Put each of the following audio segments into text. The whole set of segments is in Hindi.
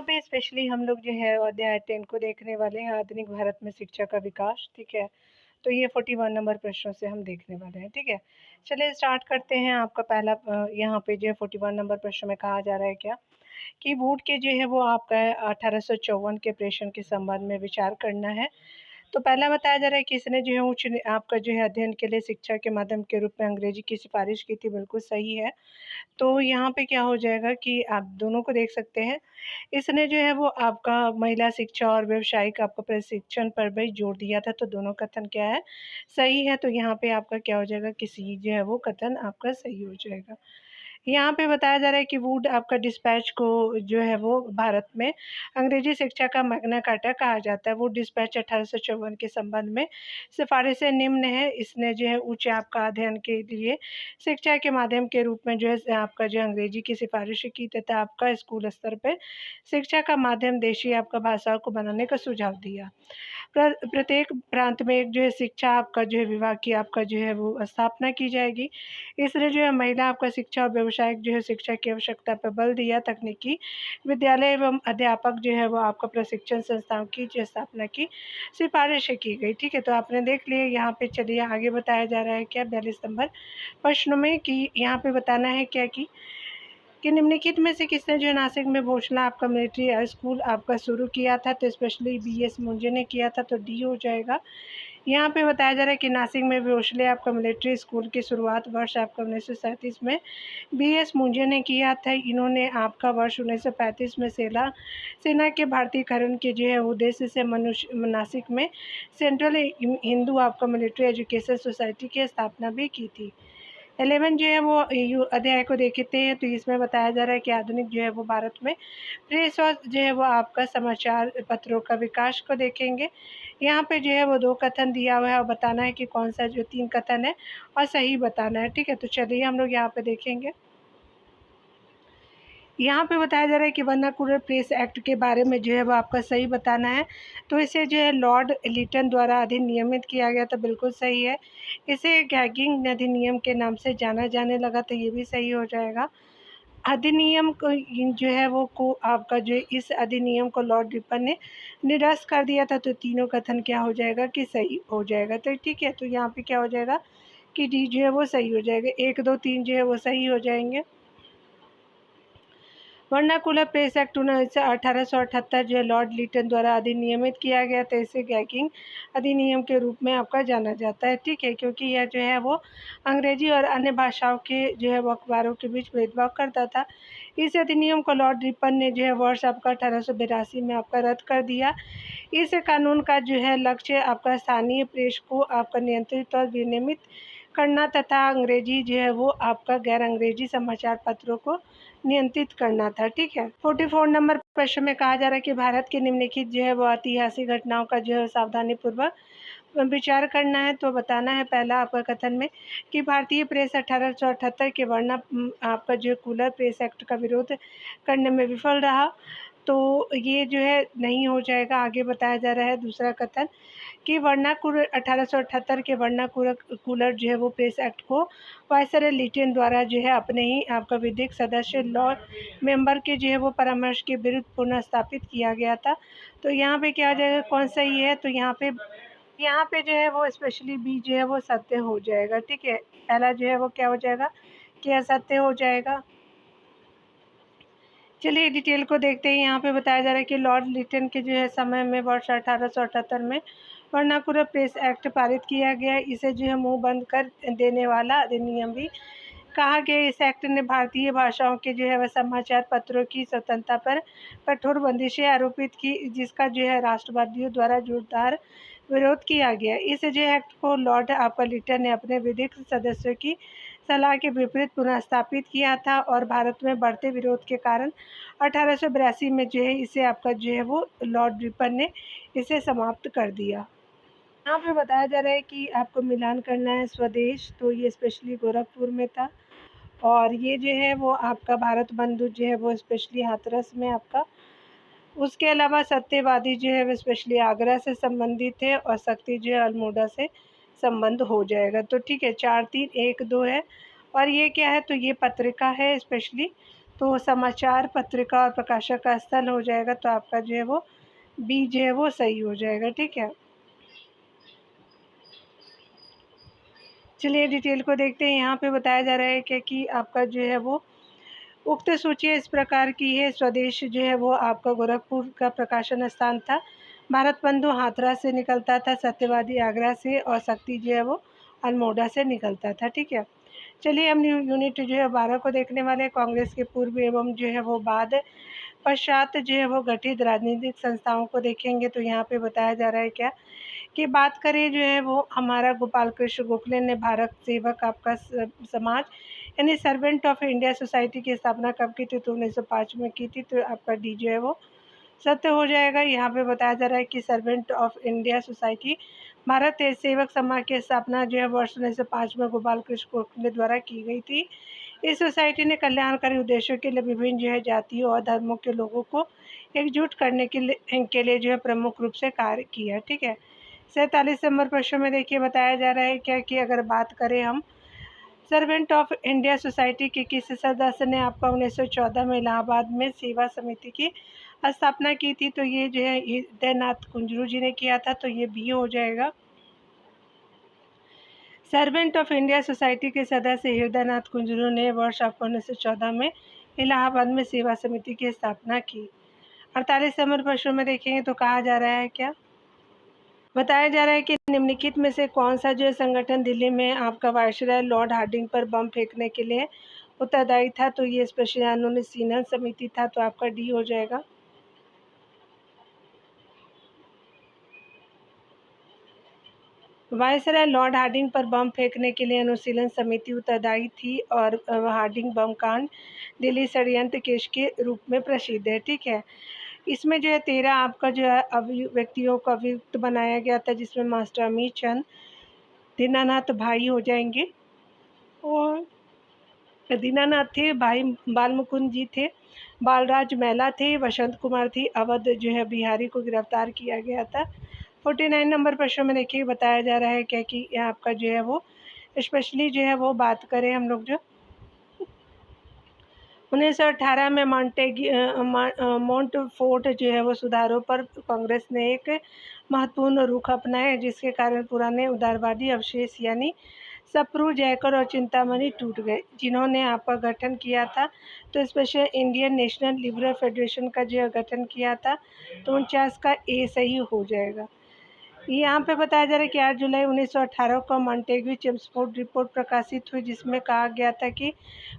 पे स्पेशली हम लोग जो है अध्याय 10 को देखने वाले हैं, आधुनिक भारत में शिक्षा का विकास, ठीक है? तो ये 41 नंबर प्रश्नों से हम देखने वाले हैं, ठीक है? चलिए स्टार्ट करते हैं। आपका पहला यहाँ पे जो है 41 नंबर प्रश्न में कहा जा रहा है क्या? कि वुड के जो है वो आपका 1854 के प्रेषण के संबंध में विचार करना है। तो पहला बताया जा रहा है कि इसने जो है आपका जो है अध्ययन के लिए शिक्षा के माध्यम के रूप में अंग्रेजी की सिफ़ारिश की थी, बिल्कुल सही है। तो यहाँ पे क्या हो जाएगा कि आप दोनों को देख सकते हैं। इसने जो है वो आपका महिला शिक्षा और व्यावसायिक आपका प्रशिक्षण पर भी जोर दिया था, तो दोनों कथन क्या है? सही है। तो यहाँ पे आपका क्या हो जाएगा कि सी जो है वो कथन आपका सही हो जाएगा। यहाँ पे बताया जा रहा है कि वुड आपका डिस्पैच को जो है वो भारत में अंग्रेजी शिक्षा का मैग्ना कार्टा कहा जाता है। वुड डिस्पैच 1854 के संबंध में सिफारिशें निम्न है। इसने जो है उच्च आपका अध्ययन के लिए शिक्षा के माध्यम के रूप में जो है आपका जो अंग्रेजी की सिफारिश की तथा आपका स्कूल स्तर पे शिक्षा का माध्यम देशी आपका भाषाओं को बनाने का सुझाव दिया। प्रत्येक प्रांत में एक जो है शिक्षा आपका जो है विभाग की आपका जो है वो स्थापना की जाएगी। इसने जो है महिला आपका शिक्षा और व्यावसायिक जो है शिक्षा की आवश्यकता पर बल दिया। तकनीकी विद्यालय एवं अध्यापक जो है वो आपका प्रशिक्षण संस्थाओं की जो स्थापना की सिफारिशें की गई, ठीक है? तो आपने देख लिया। यहाँ पे चलिए आगे बताया जा रहा है क्या 42 नंबर प्रश्न में कि यहाँ पे बताना है क्या कि निम्नलिखित में से किसने जो है नासिक में भोसला आपका मिलिट्री स्कूल आपका शुरू किया था? तो स्पेशली बीएस मुंजे ने किया था, तो डी हो जाएगा। यहाँ पे बताया जा रहा है कि नासिक में भोसले आपका मिलिट्री स्कूल की शुरुआत वर्ष आपका 1937 में बीएस मुंजे ने किया था। इन्होंने आपका वर्ष 1935 में सेना के भारतीयकरण के जो है उद्देश्य से नासिक में सेंट्रल हिंदू आपका मिलिट्री एजुकेशन सोसाइटी की स्थापना भी की थी। 11 जो है वो अध्याय को देखते हैं। तो इसमें बताया जा रहा है कि आधुनिक जो है वो भारत में प्रेस और जो है वो आपका समाचार पत्रों का विकास को देखेंगे। यहाँ पे जो है वो 2 कथन दिया हुआ है और बताना है कि कौन सा जो 3 कथन है और सही बताना है, ठीक है? तो चलिए हम लोग यहाँ पे देखेंगे। यहाँ पे बताया जा रहा है कि वर्नाकुलर प्रेस एक्ट के बारे में जो है वो आपका सही बताना है। तो इसे जो है लॉर्ड लिटन द्वारा अधिनियमित किया गया, तो बिल्कुल सही है। इसे गैगिंग अधिनियम के नाम से जाना जाने लगा, तो ये भी सही हो जाएगा। अधिनियम को जो है वो को आपका जो इस अधिनियम को लॉर्ड रिपन ने निरस्त कर दिया था, तो तीनों कथन क्या हो जाएगा कि सही हो जाएगा। तो ठीक है, तो यहाँ पे क्या हो जाएगा कि डी जो है वो सही हो जाएगा। 1, 2, 3 जो है वो सही हो जाएंगे। वर्नाकुलर प्रेस एक्ट 1878 जो है लॉर्ड लिटन द्वारा अधिनियमित किया गया था। इसे गैगिंग अधिनियम के रूप में आपका जाना जाता है, ठीक है? क्योंकि यह जो है वो अंग्रेजी और अन्य भाषाओं के जो है वो अखबारों के बीच भेदभाव करता था। इस अधिनियम को लॉर्ड रिपन ने जो है वर्ष आपका 1882 में आपका रद्द कर दिया। इस कानून का जो है लक्ष्य आपका स्थानीय प्रेस को आपका नियंत्रित और विनियमित करना तथा अंग्रेजी जो है वो आपका गैर अंग्रेजी समाचार पत्रों को नियंत्रित करना था, ठीक है? 44 नंबर प्रश्न में कहा जा रहा है कि भारत के निम्नलिखित जो है वो ऐतिहासिक घटनाओं का जो है सावधानीपूर्वक विचार करना है। तो बताना है पहला आपका कथन में कि भारतीय प्रेस 1878 के आपका जो कूलर प्रेस एक्ट का विरोध करने में विफल रहा, तो ये जो है नहीं हो जाएगा। आगे बताया जा रहा है दूसरा कथन कि वर्नाकुलर 1878 के वर्नाकुलर जो है वो प्रेस एक्ट को वायसराय लिटन द्वारा जो है अपने ही आपका विधिक सदस्य लॉ मेंबर के जो है वो परामर्श के विरुद्ध पुनः स्थापित किया गया था। तो यहाँ पे क्या आ जाएगा, कौन सही है? तो यहाँ पे जो है वो स्पेशली बी जो है वो सत्य हो जाएगा, ठीक है? पहला जो है वो क्या हो जाएगा कि असत्य हो जाएगा। चलिए डिटेल को देखते हैं। यहाँ पे बताया जा रहा है कि लॉर्ड लिटन के जो है समय में वर्ष 1878 में वर्नाकुलर प्रेस एक्ट पारित किया गया। इसे जो है मुंह बंद कर देने वाला अधिनियम भी कहा गया। इस एक्ट ने भारतीय भाषाओं के जो है वह समाचार पत्रों की स्वतंत्रता पर कठोर बंदिशें आरोपित की, जिसका जो है राष्ट्रवादियों द्वारा जोरदार विरोध किया गया। इस जो एक्ट को लॉर्ड आपका लिटन ने अपने विधिक सदस्यों की सलाह के विपरीत पुनः स्थापित किया था और भारत में बढ़ते विरोध के कारण 1882 में जो है इसे आपका जो है वो लॉर्ड रिपन ने इसे समाप्त कर दिया। यहाँ पे बताया जा रहा है कि आपको मिलान करना है स्वदेश, तो ये स्पेशली गोरखपुर में था। और ये जो है वो आपका भारत बंधु जो है वो स्पेशली हाथरस में आपका। उसके अलावा सत्यवादी जो है वो स्पेशली आगरा से संबंधित है और शक्ति जो है अल्मोड़ा से संबंध हो जाएगा। तो ठीक है, 4, 3, 1, 2 है। और ये क्या है? तो ये पत्रिका है स्पेशली। तो समाचार पत्रिका और प्रकाशक का स्थल हो जाएगा, तो आपका जो है वो बी जो है वो सही हो जाएगा। ठीक है, चलिए डिटेल को देखते हैं। यहाँ पे बताया जा रहा है कि आपका जो है वो उक्त सूची इस प्रकार की है। स्वदेश जो है वो आपका गोरखपुर का प्रकाशन स्थान था। भारत बंधु हाथरस से निकलता था, सत्यवादी आगरा से, और शक्ति जो है वो अल्मोड़ा से निकलता था। ठीक है, चलिए हम यूनिट जो है 12 को देखने वाले। कांग्रेस के पूर्व एवं जो है वो बाद पश्चात जो है वो गठित राजनीतिक संस्थाओं को देखेंगे। तो यहाँ पे बताया जा रहा है क्या कि बात करें जो है वो हमारा गोपाल कृष्ण गोखले ने भारत सेवक आपका समाज यानी सर्वेंट ऑफ इंडिया सोसाइटी की स्थापना कब की थी? तो 1905 में की थी। तो आपका डी जो है वो सत्य हो जाएगा। यहाँ पे बताया जा रहा है कि servant of India society Bharat सेवक समाज की स्थापना जो है वर्ष 1905 में गोपाल कृष्ण गोखले द्वारा की गई थी। इस सोसाइटी ने कल्याणकारी उद्देश्यों के लिए विभिन्न जो है जातियों और धर्मों के लोगों को एकजुट करने के लिए जो है प्रमुख रूप से कार्य किया। ठीक है, 47 नंबर प्रश्न में देखिए बताया जा रहा है क्या कि अगर बात करें हम सर्वेंट ऑफ इंडिया सोसाइटी के किस सदस्य ने आपका 1914 में इलाहाबाद में सेवा समिति की स्थापना की थी? तो ये जो है हृदयनाथ कुंजरू जी ने किया था। तो ये बी हो जाएगा। सर्वेंट ऑफ इंडिया सोसाइटी के सदस्य हृदयनाथ कुंजरू ने वर्ष आपको 1914 में इलाहाबाद में सेवा समिति की स्थापना की। 48 नंबर प्रश्न में देखेंगे तो कहा जा रहा है क्या, बताया जा रहा है कि निम्नलिखित में से कौन सा जो है संगठन दिल्ली में आपका वायसराय लॉर्ड हार्डिंग पर बम फेंकने के लिए उत्तरदायी था? तो ये स्पेशल अनुसीलन समिति था। तो आपका डी हो जाएगा। वायसराय लॉर्ड हार्डिंग पर बम फेंकने के लिए अनुशीलन समिति उत्तरदायी थी और हार्डिंग बम कांड दिल्ली षड्यंत्र केस के रूप में प्रसिद्ध है। ठीक है, इसमें जो है 13 आपका जो है व्यक्तियों को अभियुक्त बनाया गया था, जिसमें मास्टर अमित चंद दीनानाथ भाई हो जाएंगे, और दीनानाथ थे, भाई बाल मुकुंद जी थे, बालराज महिला थे, वसंत कुमार थी, अवध जो है बिहारी को गिरफ्तार किया गया था। 49 नंबर प्रश्न में देखिए बताया जा रहा है क्या कि आपका जो है वो स्पेशली जो है वो बात करें हम लोग जो 1918 में माउंट फोर्ट जो है वो सुधारों पर कांग्रेस ने एक महत्वपूर्ण रुख अपनाया, जिसके कारण पुराने उदारवादी अवशेष यानी सप्रू, जयकर और चिंतामणि टूट गए, जिन्होंने आपका गठन किया था। तो special Indian national liberal federation का जो गठन किया था। तो 49 का ए सही हो जाएगा। यहाँ पे बताया जा रहा है कि 8 जुलाई 1918 को मॉन्टेग्यू चेम्सफोर्ड रिपोर्ट प्रकाशित हुई, जिसमें कहा गया था कि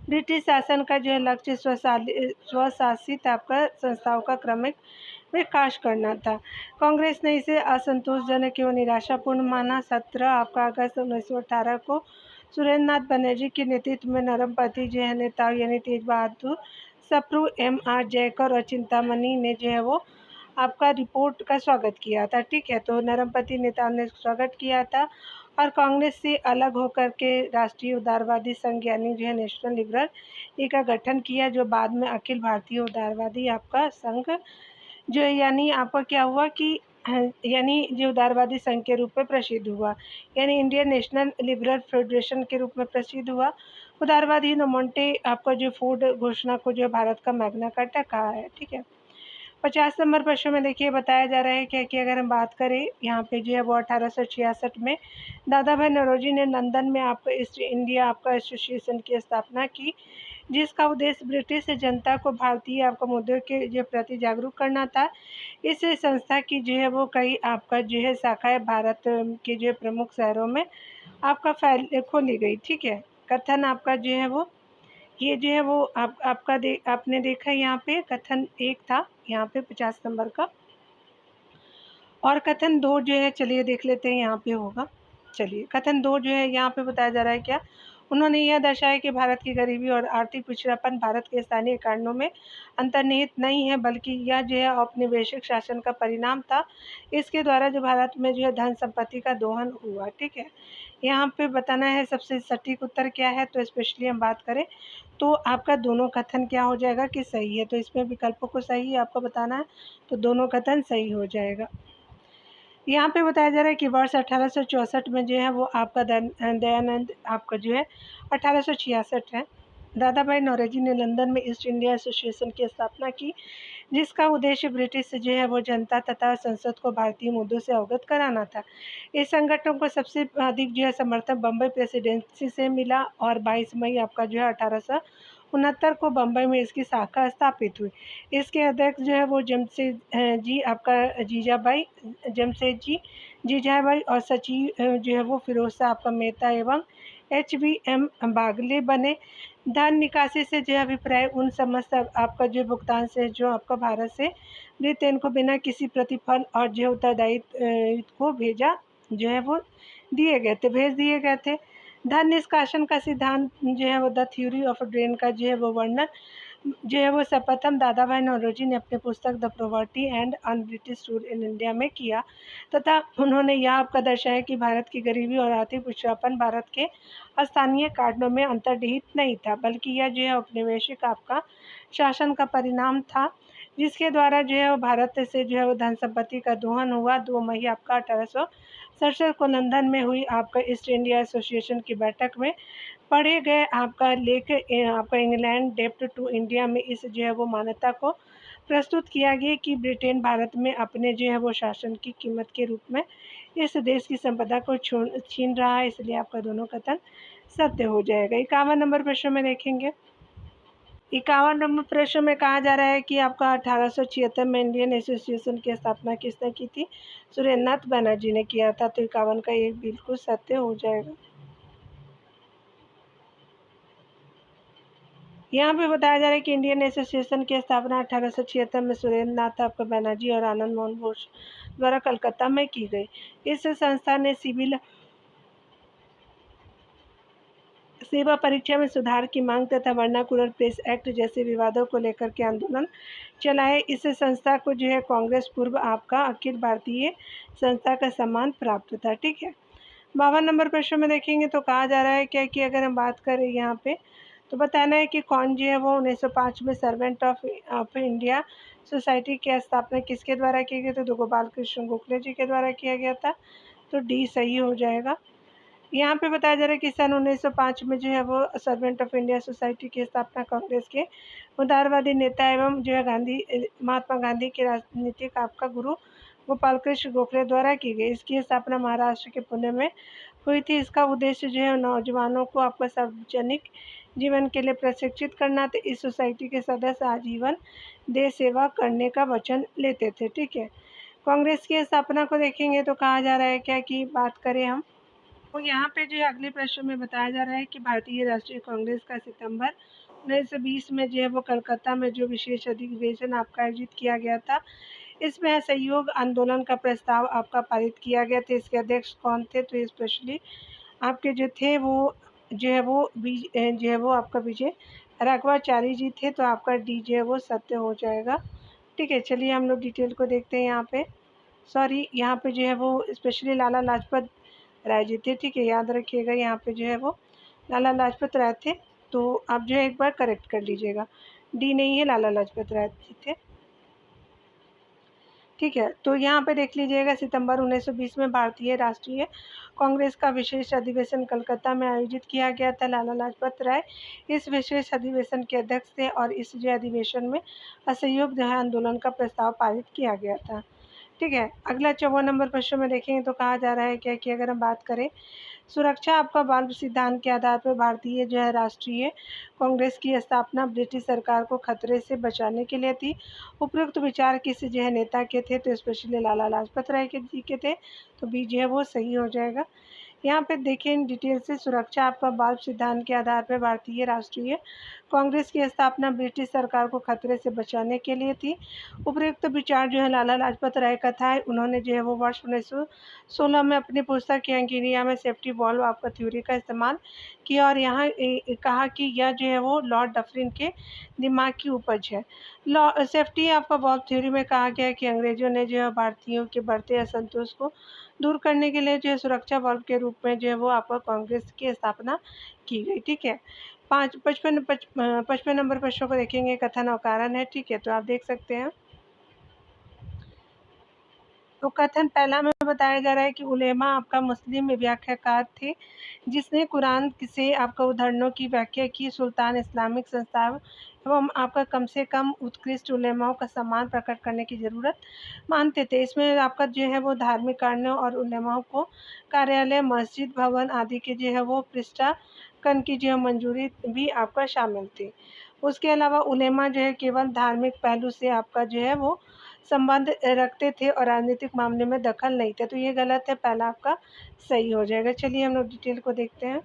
ब्रिटिश शासन का जो है लक्ष्य स्वशासित आपका संस्थाओं का क्रमिक विकास करना था। कांग्रेस ने इसे असंतोषजनक एवं निराशापूर्ण माना। 17 आपका अगस्त 1918 को सुरेंद्र नाथ बनर्जी के नेतृत्व में नरमपति जो है नेताओं यानी तेज बहादुर, सप्रू, M.R. जयकर और चिंतामणि ने जो है वो आपका रिपोर्ट का स्वागत किया था। ठीक है, तो नरमपति नेताओं ने स्वागत किया था और कांग्रेस से अलग होकर के राष्ट्रीय उदारवादी संघ यानी जो है नेशनल लिबरल लीग का गठन किया, जो बाद में अखिल भारतीय उदारवादी आपका संघ जो यानी आपका क्या हुआ कि यानी जो उदारवादी संघ के रूप में प्रसिद्ध हुआ, यानी इंडियन नेशनल लिबरल फेडरेशन के रूप में प्रसिद्ध हुआ। उदारवादी मोंटे आपका जो फूड घोषणा को जो भारत का मैग्ना कार्टा कहा है। ठीक है, 50 नंबर प्रश्न में देखिए बताया जा रहा है क्या कि अगर हम बात करें यहाँ पे जो है वो 1866 में दादा भाई नौरोजी ने लंदन में आपका ईस्ट इंडिया आपका एसोसिएशन की स्थापना की, जिसका उद्देश्य ब्रिटिश जनता को भारतीय आपका मुद्दों के जो प्रति जागरूक करना था। इस संस्था की जो है वो कई आपका जो है शाखाएं भारत के जो प्रमुख शहरों में आपका खोली गई। ठीक है, कथन आपका जो है वो ये जो है वो आपने देखा यहाँ पे कथन 1 था यहाँ पे 50 नंबर का, और कथन 2 जो है चलिए देख लेते हैं यहाँ पे होगा। चलिए कथन 2 जो है यहाँ पे बताया जा रहा है क्या, उन्होंने यह दर्शाया कि भारत की गरीबी और आर्थिक पिछड़ापन भारत के स्थानीय कारणों में अंतर्निहित नहीं है, बल्कि यह जो है औपनिवेशिक शासन का परिणाम था। इसके द्वारा जो भारत में जो है धन संपत्ति का दोहन हुआ। ठीक है, यहाँ पे बताना है सबसे सटीक उत्तर क्या है। तो स्पेशली हम बात करें तो आपका दोनों कथन क्या हो जाएगा कि सही है। तो इसमें विकल्पों को सही आपको बताना है, तो दोनों कथन सही हो जाएगा। यहाँ पे बताया जा रहा है कि वर्ष 1864 में जो है वो आपका दयानंद आपका जो है 1866 है। दादा भाई नौरोजी ने लंदन में ईस्ट इंडिया एसोसिएशन की स्थापना की, जिसका उद्देश्य ब्रिटिश जो है वो जनता तथा संसद को भारतीय मुद्दों से अवगत कराना था। इस संगठन को सबसे अधिक जो है समर्थन बम्बई प्रेसिडेंसी से मिला और 22 मई आपका जो है 1869 को बम्बई में इसकी शाखा स्थापित हुई। इसके अध्यक्ष जो है वो जमशेद जी आपका जीजाबाई और सचिव जो है वो फिरोज शाह आपका मेहता एवं HVM बागले बने। धन निकासी से जो अभिप्राय उन समस्त आपका जो भुगतान से जो आपका भारत से ब्रिटेन को बिना किसी प्रतिफल और जो उत्तरदायित्व को भेज दिए गए थे। धन निष्कासन का सिद्धांत जो है वो द थ्योरी ऑफ ड्रेन का जो है वो वर्णन जो है वो सर्वप्रथम दादा भाई नौरोजी ने अपनी पुस्तक the poverty and un British rule in India में किया तथा उन्होंने यह आपका दर्शाया कि भारत की गरीबी और आर्थिक पिछड़ापन भारत के स्थानीय कारणों में अंतर्निहित नहीं था, बल्कि यह जो है औपनिवेशिक आपका शासन का परिणाम था, जिसके द्वारा जो है वो भारत से जो है वो धन संपत्ति का दोहन हुआ। 2 मई आपका 1867 को लंदन में हुई आपका ईस्ट इंडिया एसोसिएशन की बैठक में पढ़े गए आपका लेख आपका इंग्लैंड डेप्ट टू इंडिया में इस जो है वो मान्यता को प्रस्तुत किया गया कि ब्रिटेन भारत में अपने जो है वो शासन की कीमत के रूप में इस देश की संपदा को छीन रहा है, इसलिए आपका दोनों कथन सत्य हो जाएगा। 51 नंबर प्रश्न में देखेंगे। 51 नंबर प्रश्न में कहा जा रहा है कि आपका 1876 में इंडियन एसोसिएशन की स्थापना किसने की थी? सुरेंद्रनाथ बनर्जी ने किया था। तो 51 का ये बिल्कुल सत्य हो जाएगा। यहाँ पे बताया जा रहा है कि इंडियन एसोसिएशन की स्थापना 1876 में सुरेंद्रनाथ आपका बनर्जी और आनंद मोहन बोस द्वारा कलकत्ता में की गई। इस संस्था ने सिविल सेवा परीक्षा में सुधार की मांग तथा वर्नाकुलर प्रेस एक्ट जैसे विवादों को लेकर के आंदोलन चलाए। इस संस्था को जो है कांग्रेस पूर्व आपका अखिल भारतीय संस्था का सम्मान प्राप्त था। ठीक है। 52 नंबर प्रश्न में देखेंगे तो कहा जा रहा है क्या कि अगर हम बात करें यहाँ पे तो बताना है कि कौन जो है वो 1905 में सर्वेंट ऑफ इंडिया सोसाइटी की स्थापना किसके द्वारा की गई? तो गोपाल कृष्ण गोखले जी के द्वारा किया गया था। तो डी सही हो जाएगा। यहाँ पे बताया जा रहा है कि सन 1905 में जो है वो सर्वेंट ऑफ इंडिया सोसाइटी की स्थापना कांग्रेस के उदारवादी नेता एवं जो है महात्मा गांधी के राजनीतिक आपका गुरु गोपाल कृष्ण गोखले द्वारा की गई। इसकी स्थापना महाराष्ट्र के पुणे में हुई थी। इसका उद्देश्य जो है नौजवानों को आपका सार्वजनिक जीवन के लिए प्रशिक्षित करना था। इस सोसाइटी के सदस्य आजीवन देश सेवा करने का वचन लेते थे। ठीक है। कांग्रेस की स्थापना को देखेंगे तो कहा जा रहा है क्या कि बात करें हम तो यहाँ पे जो अगले प्रश्न में बताया जा रहा है कि भारतीय राष्ट्रीय कांग्रेस का सितंबर 1920 में जो है वो कलकत्ता में जो विशेष अधिवेशन आपका आयोजित किया गया था, इसमें असहयोग आंदोलन का प्रस्ताव आपका पारित किया गया था। इसके अध्यक्ष कौन थे? तो स्पेशली आपके जो थे वो जो है वो आपका विजय राघवाचारी जी थे। तो आपका डी जो है वो सत्य हो जाएगा। ठीक है। चलिए हम लोग डिटेल को देखते हैं। यहाँ पे जो है वो स्पेशली लाला लाजपत राय जी थे। ठीक है। याद रखिएगा यहाँ पे जो है वो लाला लाजपत राय थे। तो आप जो है एक बार करेक्ट कर लीजिएगा। डी नहीं है, लाला लाजपत राय जी थे। ठीक है। तो यहाँ पे देख लीजिएगा सितंबर 1920 में भारतीय राष्ट्रीय कांग्रेस का विशेष अधिवेशन कलकत्ता में आयोजित किया गया था। लाला लाजपत राय इस विशेष अधिवेशन के अध्यक्ष थे और इस जो अधिवेशन में असहयोग जो है आंदोलन का प्रस्ताव पारित किया गया था। ठीक है। अगला 54 नंबर प्रश्न में देखेंगे तो कहा जा रहा है क्या कि अगर हम बात करें सुरक्षा आपका बाल्ब सिद्धांत के आधार पर भारतीय जो है राष्ट्रीय कांग्रेस की स्थापना ब्रिटिश सरकार को खतरे से बचाने के लिए थी। उपयुक्त विचार किस जो है नेता के थे? तो स्पेशली लाला लाजपत राय के जी के थे। तो बी जो है वो सही हो जाएगा। यहाँ पे देखें इन डिटेल से सुरक्षा आपका बाल्ब सिद्धांत के आधार पर भारतीय राष्ट्रीय कांग्रेस की स्थापना ब्रिटिश सरकार को खतरे से बचाने के लिए थी। उपयुक्त विचार जो है लाला लाजपत राय का था। उन्होंने जो है वो वर्ष 1916 में अपनी पुस्तक यंग इंडिया में सेफ्टी वॉल्व आपका थ्योरी का इस्तेमाल किया और यहाँ कहा कि यह जो है वो लॉर्ड डफरिन के दिमाग की उपज है। सेफ्टी आपका वॉल्व थ्योरी में कहा गया है कि अंग्रेजों ने जो है भारतीयों के बढ़ते असंतोष को दूर करने के लिए जो है सुरक्षा बल के रूप में जो है वो आपका कांग्रेस की स्थापना की गई। ठीक है। 55 नंबर प्रश्नों को देखेंगे। कथन और कारण है। ठीक है। तो आप देख सकते हैं तो कथन पहला में बताया जा रहा है कि उलेमा आपका मुस्लिम व्याख्याकार थे जिसने कुरान से आपका उदाहरणों की व्याख्या की। सुल्तान इस्लामिक संस्थान एवं आपका कम से कम उत्कृष्ट उलेमाओं का सम्मान प्रकट करने की ज़रूरत मानते थे। इसमें आपका जो है वो धार्मिक कारणों और उलेमाओं को कार्यालय, मस्जिद, भवन आदि के जो है वो पृष्ठांकन की जो मंजूरी भी आपका शामिल थी। उसके अलावा उलेमा जो है केवल धार्मिक पहलू से आपका जो है वो संबंध रखते थे और राजनीतिक मामले में दखल नहीं थे। तो ये गलत है, पहला आपका सही हो जाएगा। चलिए हम लोग डिटेल को देखते हैं।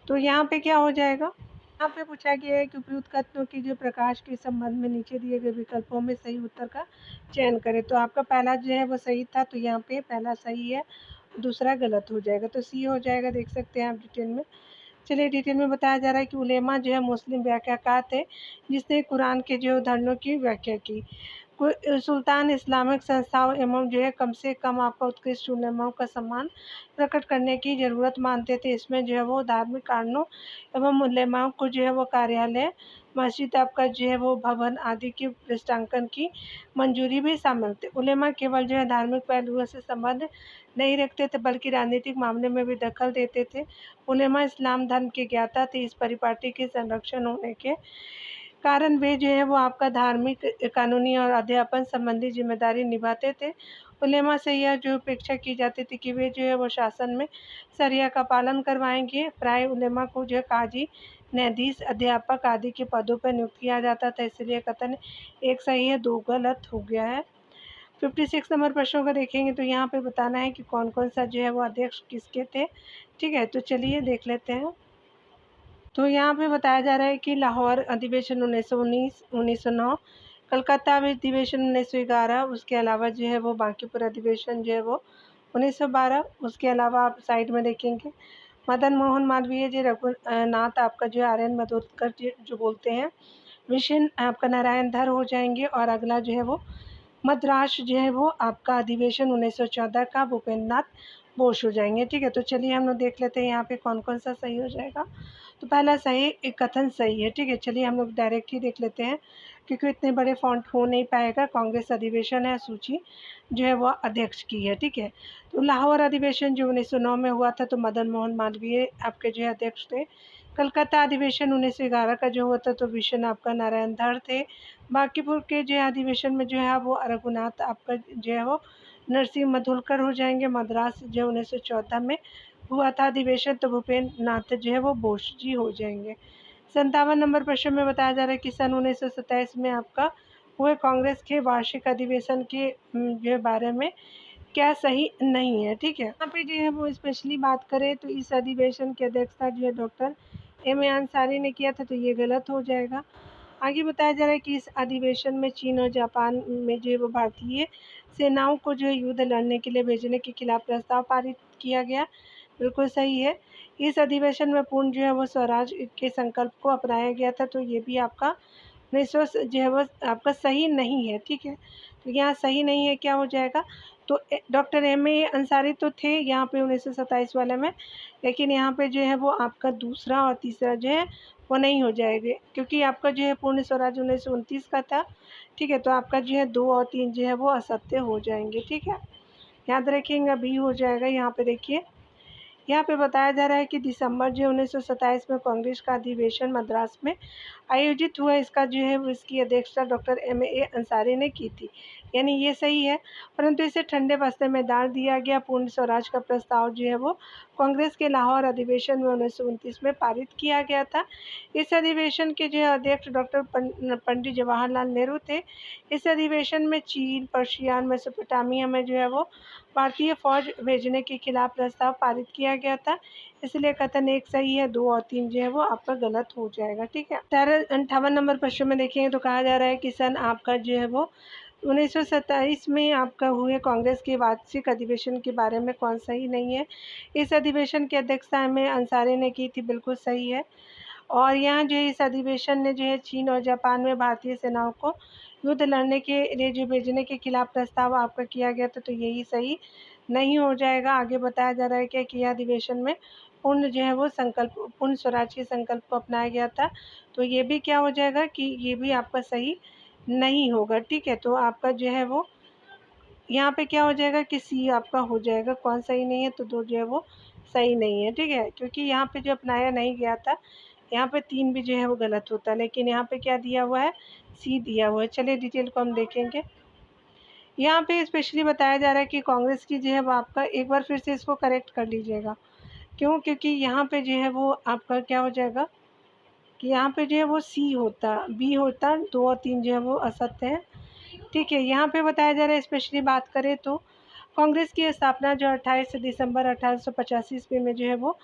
तो यहाँ पे क्या हो जाएगा, यहाँ पे पूछा गया है कि उपयुक्त कथनों की जो प्रकाश के संबंध में नीचे दिए गए विकल्पों में सही उत्तर का चयन करें। तो आपका पहला जो है वो सही था, तो यहाँ पे पहला सही है, दूसरा गलत हो जाएगा। तो सी हो जाएगा, देख सकते हैं आप डिटेल में। चलिए डिटेल में बताया जा रहा है कि उलेमा जो है मुस्लिम व्याख्याकार थे जिसने कुरान के जो उदाहरणों की व्याख्या की। सुल्तान इस्लामिक संस्थाओं एवं जो है कम से कम आपका उत्कृष्ट उलेमाओं का सम्मान प्रकट करने की ज़रूरत मानते थे। इसमें जो है वो धार्मिक कारणों एवं उलेमाओं को जो है वो कार्यालय, मस्जिद आपका जो है वो भवन आदि के पृष्ठांकन की मंजूरी भी शामिल थे। उलेमा केवल जो है धार्मिक पहलुओं से संबंध नहीं रखते थे बल्कि राजनीतिक मामले में भी दखल देते थे। उलेमा इस्लाम धर्म के ज्ञाता थे। इस परिपाटी के संरक्षण होने के कारण वे जो है वो आपका धार्मिक, कानूनी और अध्यापन संबंधी जिम्मेदारी निभाते थे। उलेमा से यह जो अपेक्षा की जाती थी कि वे जो है वो शासन में शरिया का पालन करवाएंगे। प्राय उलेमा को जो है काजी, न्यायाधीश, अध्यापक आदि के पदों पर नियुक्त किया जाता था। इसलिए कथन एक सही है, दो गलत हो गया है। 56 नंबर प्रश्नों का देखेंगे तो यहाँ पे बताना है कि कौन कौन सा जो है वो अध्यक्ष किसके थे। ठीक है, तो चलिए देख लेते हैं। तो यहाँ पे बताया जा रहा है कि लाहौर अधिवेशन 1919, 1909, कलकत्ता अधिवेशन 1911, उसके अलावा जो है वो बांकीपुर अधिवेशन जो है वो 1912। उसके अलावा आप साइड में देखेंगे मदन मोहन मालवीय जी, रघुनाथ आपका जो आर्यन मधोदकर जी जो बोलते हैं, मिशन आपका नारायण धर हो जाएंगे। और अगला जो है वो मद्रास जो है वो आपका अधिवेशन 1914 का भूपेंद्र नाथ बोस हो जाएंगे। ठीक है, तो चलिए हम लोग देख लेते हैं यहाँ पे कौन कौन सा सही हो जाएगा। तो पहला सही, एक कथन सही है। ठीक है, चलिए हम लोग डायरेक्ट ही देख लेते हैं क्योंकि इतने बड़े फॉन्ट हो नहीं पाएगा। कांग्रेस अधिवेशन है, सूची जो है वह अध्यक्ष की है। ठीक है, तो लाहौर अधिवेशन जो 1909 में हुआ था तो मदन मोहन मालवीय आपके जो है अध्यक्ष थे। कलकत्ता अधिवेशन 1911 का जो हुआ था तो विशन आपका नारायण धर थे। बांकीपुर के जो अधिवेशन में जो है वो रघुनाथ आपका जो है वो नरसिंह मधुलकर हो जाएंगे। मद्रास जो 1914 में हुआ था अधिवेशन तो भूपेंद्र नाथ जो है वो बोस जी हो जाएंगे। 57 नंबर प्रश्न में बताया जा रहा है कि सन 1927 में आपका हुए कांग्रेस के वार्षिक अधिवेशन के जो बारे में क्या सही नहीं है। ठीक है, यहाँ पे जो है वो स्पेशली बात करें तो इस अधिवेशन की अध्यक्षता जो है डॉक्टर M.A. अंसारी ने किया था, तो ये गलत हो जाएगा। आगे बताया जा रहा है कि इस अधिवेशन में चीन और जापान में जो है वो भारतीय सेनाओं को जो है युद्ध लड़ने के लिए भेजने के खिलाफ प्रस्ताव पारित किया गया, बिल्कुल सही है। इस अधिवेशन में पूर्ण जो है वो स्वराज के संकल्प को अपनाया गया था, तो ये भी आपका विश्वास जो है वो आपका सही नहीं है। ठीक है, तो यहाँ सही नहीं है, क्या हो जाएगा। तो डॉक्टर M.A. अंसारी तो थे यहाँ पे 1927 वाले में, लेकिन यहाँ पे जो है वो आपका दूसरा और तीसरा जो है वो नहीं हो जाएंगे क्योंकि आपका जो है पूर्ण स्वराज 1929 का था। ठीक है, तो आपका जो है 2 और 3 जो है वो असत्य हो जाएंगे। ठीक है, याद रखिएगा, बी हो जाएगा। यहाँ पे देखिए, यहाँ पे बताया जा रहा है कि दिसंबर जो 1927 में कांग्रेस का अधिवेशन मद्रास में आयोजित हुआ। इसका जो है इसकी अध्यक्षता डॉक्टर M.A. अंसारी ने की थी, यानी ये सही है। परंतु इसे ठंडे बस्ते में डाल दिया गया। पूर्ण स्वराज का प्रस्ताव जो है वो कांग्रेस के लाहौर अधिवेशन में 1929 में पारित किया गया था। इस अधिवेशन के जो अध्यक्ष डॉक्टर पंडित जवाहरलाल नेहरू थे। इस अधिवेशन में चीन, पर्शिया, मेसोपोटामिया में जो है वो भारतीय फौज भेजने के खिलाफ प्रस्ताव पारित किया गया था। इसलिए कथन एक सही है, 2 और 3 जो है वो आपका गलत हो जाएगा। ठीक है, 58 नंबर प्रश्न में देखेंगे तो कहा जा रहा है कि सन आपका जो है वो 1927 में आपका हुए कांग्रेस के वार्षिक अधिवेशन के बारे में कौन सही नहीं है। इस अधिवेशन की अध्यक्षता में अंसारी ने की थी, बिल्कुल सही है। और यहाँ जो इस अधिवेशन ने जो है चीन और जापान में भारतीय सेनाओं को युद्ध लड़ने के लिए जो भेजने के खिलाफ प्रस्ताव आपका किया गया था, तो यही सही नहीं हो जाएगा। आगे बताया जा रहा है कि यह अधिवेशन में पूर्ण जो है वो संकल्प, पूर्ण स्वराज के संकल्प को अपनाया गया था, तो ये भी क्या हो जाएगा कि ये भी आपका सही नहीं होगा, ठीक है। तो आपका जो है वो यहाँ पे क्या हो जाएगा कि सी आपका हो जाएगा। कौन सही नहीं है? तो दो जो है वो सही नहीं है, ठीक है, क्योंकि यहाँ पे जो अपनाया नहीं गया था, यहाँ पे 3 भी जो है वो गलत होता है, लेकिन यहाँ पे क्या दिया हुआ है? सी दिया हुआ है। चलिए डिटेल को हम देखेंगे। यहाँ पे स्पेशली बताया जा रहा है कि कांग्रेस की जो है वो आपका, एक बार फिर से इसको करेक्ट कर लीजिएगा। क्यों? क्योंकि यहाँ पे जो है वो आपका क्या हो जाएगा कि यहाँ पे जो है वो सी होता, बी होता, 2 और 3 जो है वो असत्य है, ठीक है। यहाँ पे बताया जा रहा है, स्पेशली बात करें तो कांग्रेस की स्थापना जो 28 दिसंबर 1885 ईस्वी में जो है वो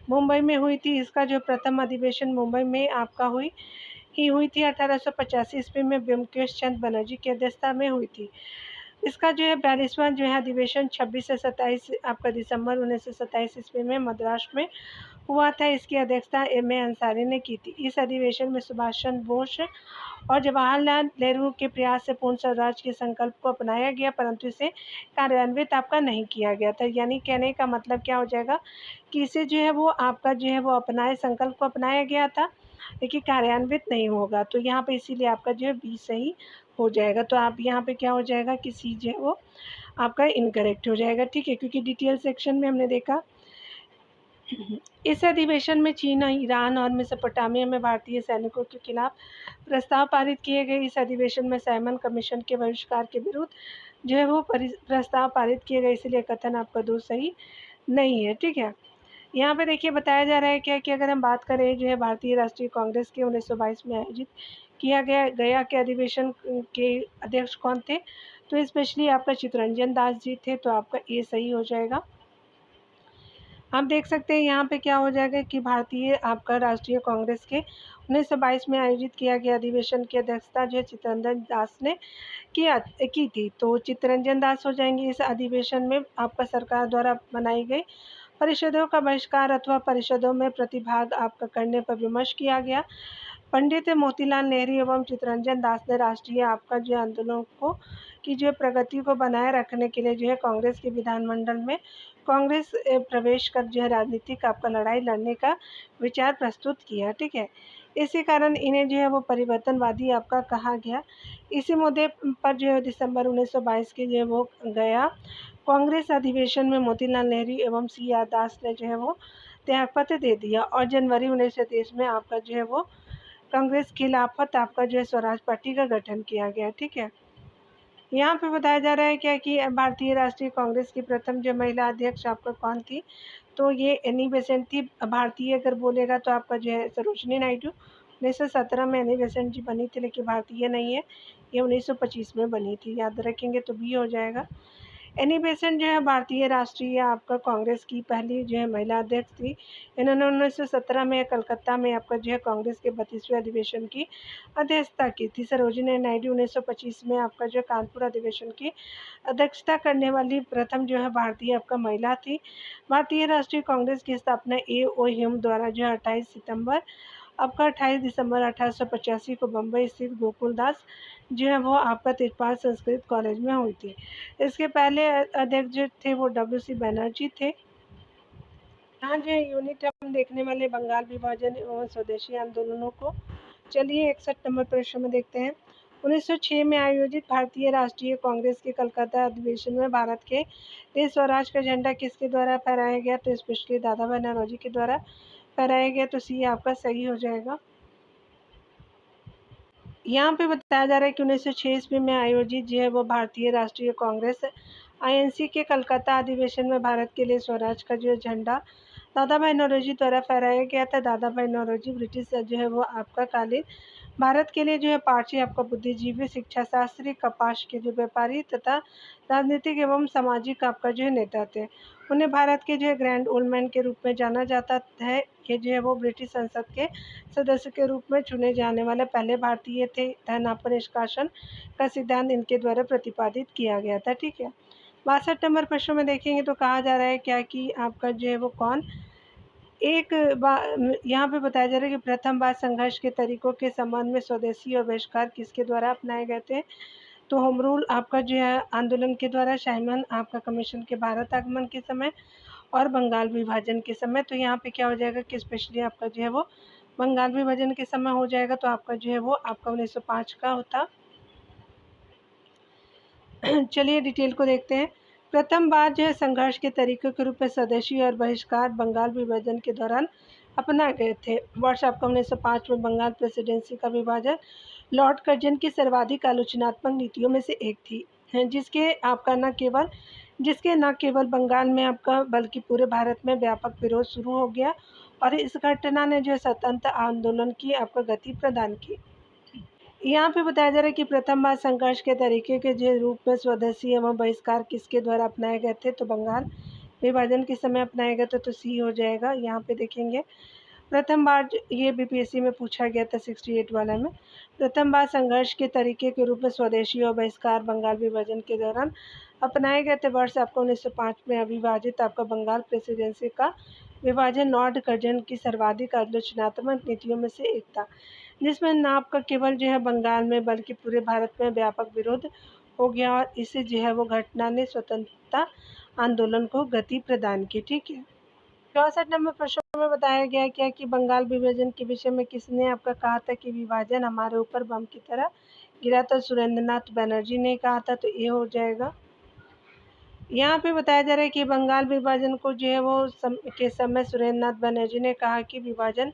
मुंबई में हुई थी। इसका जो प्रथम अधिवेशन मुंबई में आपका हुई थी 1885 ईस्वी में ब्योमकेश चंद्र बनर्जी की अध्यक्षता में हुई थी। इसका जो है 42वां जो है अधिवेशन 26 से 27 आपका दिसंबर 1927 ईस्वी में मद्रास में हुआ था। इसकी अध्यक्षता एम.ए. अंसारी ने की थी। इस अधिवेशन में सुभाष चंद्र बोस और जवाहरलाल नेहरू के प्रयास से पूर्ण स्वराज के संकल्प को अपनाया गया, परंतु इसे कार्यान्वित आपका नहीं किया गया था। यानी कहने का मतलब क्या हो जाएगा कि इसे जो है वो आपका जो है वो अपनाए, संकल्प को अपनाया गया था, लेकिन कार्यान्वित नहीं होगा। तो यहाँ पे इसीलिए आपका जो है बी सही हो जाएगा। तो आप यहाँ पे क्या हो जाएगा कि सी जो है वो आपका इनकरेक्ट हो जाएगा, ठीक है, क्योंकि डिटेल सेक्शन में हमने देखा इस अधिवेशन में चीन, ईरान और मेसोपोटामिया में भारतीय सैनिकों के खिलाफ प्रस्ताव पारित किए गए। इस अधिवेशन में साइमन कमीशन के बहिष्कार के विरुद्ध जो है वो प्रस्ताव पारित किए गए, इसलिए कथन आपका दो सही नहीं है, ठीक है। यहाँ पे देखिए बताया जा रहा है क्या कि अगर हम बात करें जो है भारतीय राष्ट्रीय कांग्रेस के 1922 में आयोजित किया गया के अधिवेशन के अध्यक्ष कौन थे? तो स्पेशली आपका चित्तरंजन दास जी थे, तो आपका ए सही हो जाएगा। आप देख सकते हैं यहाँ पे क्या हो जाएगा कि भारतीय आपका राष्ट्रीय कांग्रेस के 1922 में आयोजित किया गया अधिवेशन की अध्यक्षता जो है चित्तरंजन दास ने की थी। तो चित्तरंजन दास हो जाएंगे। इस अधिवेशन में आपका सरकार द्वारा बनाई गई परिषदों का बहिष्कार अथवा परिषदों में प्रतिभाग आपका करने पर विमर्श किया गया। पंडित मोतीलाल नेहरू एवं चित्तरंजन दास ने राष्ट्रीय आपका जो आंदोलन को की जो प्रगति को बनाए रखने के लिए जो है कांग्रेस के विधानमंडल में कांग्रेस प्रवेश कर जो है राजनीतिक आपका लड़ाई लड़ने का विचार प्रस्तुत किया, ठीक है। इसी कारण इन्हें जो है वो परिवर्तनवादी आपका कहा गया। इसी मुद्दे पर जो है दिसंबर 1922 के जो है वो गया कांग्रेस अधिवेशन में मोतीलाल नेहरू एवं सी आर दास ने जो है वो त्यागपत्र दे दिया और जनवरी 1923 में आपका जो है वो कांग्रेस खिलाफत आपका जो है स्वराज पार्टी का गठन किया गया, ठीक है। यहाँ पे बताया जा रहा है क्या कि भारतीय राष्ट्रीय कांग्रेस की प्रथम जो महिला अध्यक्ष आपका कौन थी? तो ये एनी बेसेंट थी। भारतीय अगर बोलेगा तो आपका जो है सरोजिनी नायडू। 1917 में एनी बेसेंट जी बनी थी, लेकिन भारतीय नहीं है, ये 1925 में बनी थी, याद रखेंगे तो बी हो जाएगा। एनी बेसेंट जो है भारतीय राष्ट्रीय आपका कांग्रेस की पहली जो है महिला अध्यक्ष थी। इन्होंने 1917 में कलकत्ता में आपका जो है कांग्रेस के 32वें अधिवेशन की अध्यक्षता की थी। सरोजिनी नायडू 1925 में आपका जो कानपुर अधिवेशन की अध्यक्षता करने वाली प्रथम जो है भारतीय आपका महिला थी। भारतीय राष्ट्रीय कांग्रेस की स्थापना ए.ओ. ह्यूम द्वारा जो है 28 दिसंबर 1885 को बम्बई स्थित गोकुलदास जो है वो आपका तेजपाल संस्कृत कॉलेज में हुई थी। इसके पहले अध्यक्ष जो थे वो डब्ल्यू.सी. बनर्जी थे। यहाँ जो यूनिट हम देखने वाले बंगाल विभाजन एवं स्वदेशी आंदोलनों को। चलिए 61 नंबर प्रश्न में देखते हैं। 1906 में आयोजित भारतीय राष्ट्रीय कांग्रेस के कलकत्ता अधिवेशन में भारत के लिए स्वराज का झंडा किसके द्वारा फहराया गया? तो स्पेशली दादा भाई नौरोजी के द्वारा फहराया गया, तो सी आपका सही हो जाएगा। यहाँ पे बताया जा रहा है कि 1906 ईस्वी में आयोजित जो है वो भारतीय राष्ट्रीय कांग्रेस आईएनसी के कलकत्ता अधिवेशन में भारत के लिए स्वराज का जो झंडा दादा भाई नौरोजी द्वारा फहराया गया था। दादा भाई नौरोजी ब्रिटिश जो है वो आपका कालीन भारत के लिए जो है पारसी आपका बुद्धिजीवी, शिक्षा शास्त्री, कपास के जो व्यापारी तथा राजनीतिक एवं सामाजिक आपका जो है नेता थे। उन्हें भारत के जो है ग्रैंड ओल्ड मैन के रूप में जाना जाता है। ये जो है वो ब्रिटिश संसद के सदस्य के रूप में चुने जाने वाले पहले भारतीय थे। धन निष्कासन का सिद्धांत इनके द्वारा प्रतिपादित किया गया था, ठीक है। 62 नंबर प्रश्न में देखेंगे तो कहा जा रहा है क्या कि आपका जो है वो कौन एक बार यहाँ पे बताया जा रहा है कि प्रथम बार संघर्ष के तरीकों के संबंध में स्वदेशी और बहिष्कार किसके द्वारा अपनाए गए थे? तो होम रूल आपका जो है आंदोलन के द्वारा, साइमन आपका कमीशन के भारत आगमन के समय और बंगाल विभाजन के समय। तो यहाँ पे क्या हो जाएगा कि स्पेशली आपका जो है वो बंगाल विभाजन के समय हो जाएगा। तो आपका जो है वो आपका 1905 का होता। चलिए डिटेल को देखते हैं। प्रथम बार जो है संघर्ष के तरीकों के रूप में स्वदेशी और बहिष्कार बंगाल विभाजन के दौरान अपनाए गए थे। वर्ष आपका 1905 में बंगाल प्रेसिडेंसी का विभाजन लॉर्ड कर्जन की सर्वाधिक आलोचनात्मक नीतियों में से एक थी, जिसके न केवल बंगाल में आपका बल्कि पूरे भारत में व्यापक विरोध शुरू हो गया और इस घटना ने जो स्वतंत्र आंदोलन की आपको गति प्रदान की। यहाँ पे बताया जा रहा है कि प्रथम बार संघर्ष के तरीके के जो रूप में स्वदेशी एवं बहिष्कार किसके द्वारा अपनाए गए थे, तो बंगाल विभाजन के समय अपनाए गए थे, तो सी हो जाएगा। यहाँ पे देखेंगे प्रथम बार ये बीपीएससी में पूछा गया था 68 वाला में। प्रथम बार संघर्ष के तरीके के रूप में स्वदेशी और बहिष्कार बंगाल विभाजन के दौरान अपनाए गए थे। वर्ष आपको 1905 में अविभाजित आपका बंगाल प्रेसिडेंसी का विभाजन लॉर्ड कर्जन की सर्वाधिक आलोचनात्मक नीतियों में से एक था, जिसमें न आपका केवल जो है बंगाल में बल्कि पूरे भारत में व्यापक विरोध हो गया और इससे जो है वो घटना ने स्वतंत्रता आंदोलन को गति प्रदान की। ठीक है। 64 नंबर प्रश्न में बताया गया क्या कि बंगाल विभाजन के विषय में किसने आपका कहा था कि विभाजन हमारे ऊपर बम की तरह गिरा था? सुरेंद्रनाथ बनर्जी ने कहा था, तो ये हो जाएगा। यहाँ पे बताया जा रहा है कि बंगाल विभाजन को जो है वो के समय सुरेंद्रनाथ बनर्जी ने कहा कि विभाजन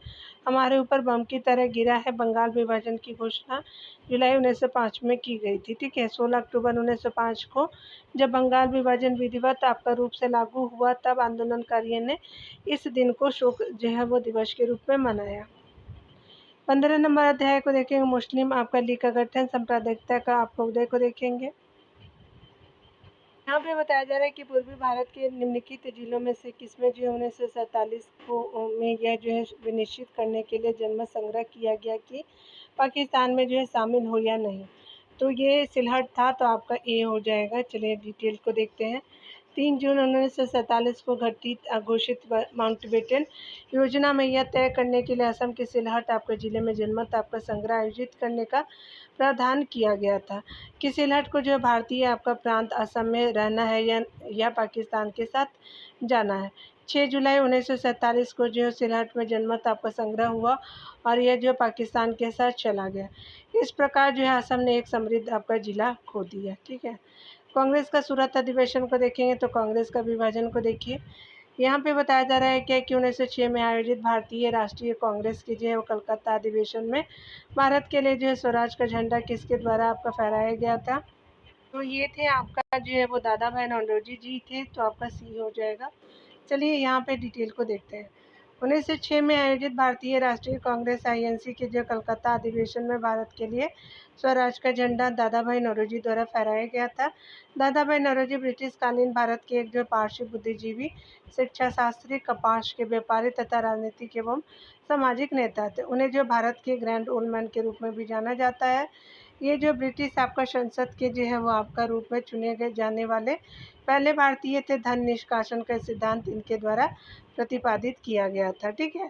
हमारे ऊपर बम की तरह गिरा है। बंगाल विभाजन की घोषणा जुलाई 1905 में की गई थी। ठीक है। 16 अक्टूबर 1905 को जब बंगाल विभाजन विधिवत आपका रूप से लागू हुआ, तब आंदोलनकारियों ने इस दिन को शोक जो है वो दिवस के रूप में मनाया। 15 नंबर अध्याय को देखेंगे, मुस्लिम आपका लीग का गठन सांप्रदायिकता का आपका उदय को देखेंगे। यहाँ पे बताया जा रहा है कि पूर्वी भारत के निम्नलिखित जिलों में से किसमें जो है 1947 को में यह जो है विनिश्चित करने के लिए जनमत संग्रह किया गया कि पाकिस्तान में जो है शामिल हो या नहीं, तो ये सिलहट था, तो आपका ए हो जाएगा। चलिए डिटेल को देखते हैं। 3 जून 1947 को घोषित माउंटबेटन योजना में यह तय करने के लिए असम के सिलहट आपके जिले में जनमत आपका संग्रह आयोजित करने का प्रावधान किया गया था कि सिलहट को जो भारतीय आपका प्रांत असम में रहना है या पाकिस्तान के साथ जाना है। 6 जुलाई 1947 को जो सिलहट में जनमत आपका संग्रह हुआ और यह जो पाकिस्तान के साथ चला गया। इस प्रकार जो है असम ने एक समृद्ध आपका जिला खो दिया। ठीक है। कांग्रेस का सूरत अधिवेशन को देखेंगे तो कांग्रेस का विभाजन को देखिए। यहाँ पे बताया जा रहा है कि 1906 में आयोजित भारतीय राष्ट्रीय कांग्रेस के जो है वो कलकत्ता अधिवेशन में भारत के लिए जो है स्वराज का झंडा किसके द्वारा आपका फहराया गया था? तो ये थे आपका जो है वो दादा भाई नौरोजी जी थे, तो आपका सी हो जाएगा। चलिए यहाँ पे डिटेल को देखते हैं। 1906 में आयोजित भारतीय राष्ट्रीय कांग्रेस आईएनसी के जो कलकत्ता अधिवेशन में भारत के लिए स्वराज का झंडा दादा भाई नौरोजी द्वारा फहराया गया था। दादा भाई नौरोजी ब्रिटिश कालीन भारत के एक जो पारसी बुद्धिजीवी, शिक्षा शास्त्री, कपास के व्यापारी तथा राजनीतिक एवं सामाजिक नेता थे। उन्हें जो भारत के ग्रैंड ओल्ड मैन के रूप में भी जाना जाता है। ये जो ब्रिटिश आपका संसद के जो है वो आपका रूप में चुने गए जाने वाले पहले भारतीय थे। धन निष्कासन का सिद्धांत इनके द्वारा प्रतिपादित किया गया था। ठीक है।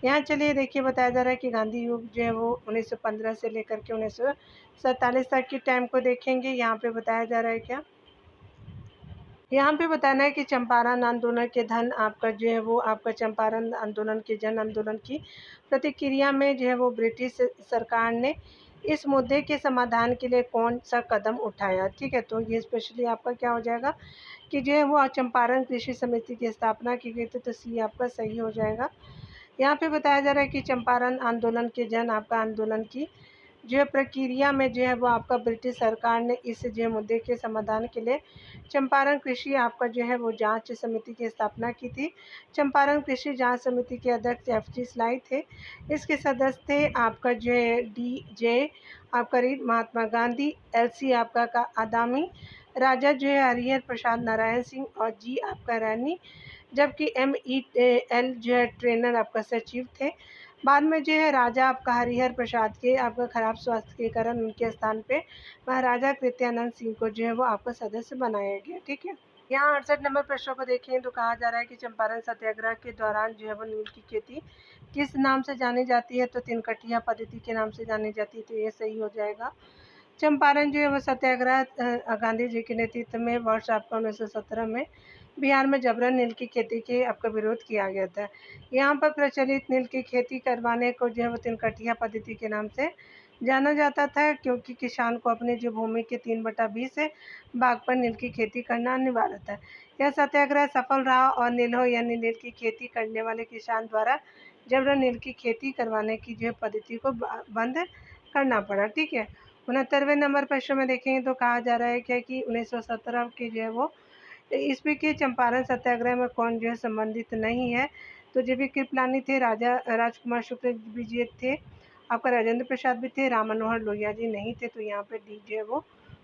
यहाँ चलिए देखिए बताया जा रहा है कि गांधी युग जो है वो 1915 से लेकर के 1947 तक के टाइम को देखेंगे। यहाँ पे बताया जा रहा है क्या, यहाँ पे बताना है कि चंपारण आंदोलन के धन आपका जो है वो आपका चंपारण आंदोलन के जन आंदोलन की प्रतिक्रिया में जो है वो ब्रिटिश सरकार ने इस मुद्दे के समाधान के लिए कौन सा कदम उठाया? ठीक है। तो ये स्पेशली आपका क्या हो जाएगा कि जो है वो चंपारण कृषि समिति की स्थापना की गई थी, तो सी आपका सही हो जाएगा। यहाँ पे बताया जा रहा है कि चंपारण आंदोलन के जन आपका आंदोलन की जो प्रक्रिया में जो है वो आपका ब्रिटिश सरकार ने इस जो मुद्दे के समाधान के लिए चंपारण कृषि आपका जो है वो जांच समिति की स्थापना की थी। चंपारण कृषि जांच समिति के अध्यक्ष एफ.जी. स्लाई थे। इसके सदस्य थे आपका जो है डी.जे. आपका रीड महात्मा गांधी, एल.सी. आपका का आदामी, राजा जो है हरिहर प्रसाद नारायण सिंह और जी आपका रैनी, जबकि एम.ई.एल. जो है ट्रेनर आपका सचिव थे। बाद में जो है राजा आपका हरिहर प्रसाद के आपका खराब स्वास्थ्य के कारण उनके स्थान पे महाराजा कृत्यानंद सिंह को जो है वो आपका सदस्य बनाया गया। ठीक है। यहाँ 68 नंबर प्रश्नों को देखें तो कहा जा रहा है कि चंपारण सत्याग्रह के दौरान जो है वो नील की खेती किस नाम से जानी जाती है? तो तिनकटिया पद्धति के नाम से जानी जाती है, तो ये सही हो जाएगा। चंपारण जो है वो सत्याग्रह गांधी जी के नेतृत्व में वर्ष आपका 1917 में बिहार में जबरन नील की खेती के आपका विरोध किया गया था। यहाँ पर प्रचलित नील की खेती करवाने को जो है वो तिनकटिया पद्धति के नाम से जाना जाता था, क्योंकि किसान को अपने जो भूमि के 3/20 भाग पर नील की खेती करना अनिवार्य था। यह सत्याग्रह सफल रहा और नीलों यानी नील की खेती करने वाले किसान द्वारा जबरन नील की खेती करवाने की जो पद्धति को बंद करना पड़ा। ठीक है, 69वें नंबर प्रश्न में देखेंगे तो कहा जा रहा है क्या कि 1917 के जो है वो ईस्वी के चंपारण सत्याग्रह में कौन जो है संबंधित नहीं है। तो जेबी कृपलानी थे, राजा राजकुमार शुक्ल भी थे, आपका राजेंद्र प्रसाद भी थे, राम मनोहर लोहिया जी नहीं थे। तो यहाँ पे डी जो है वो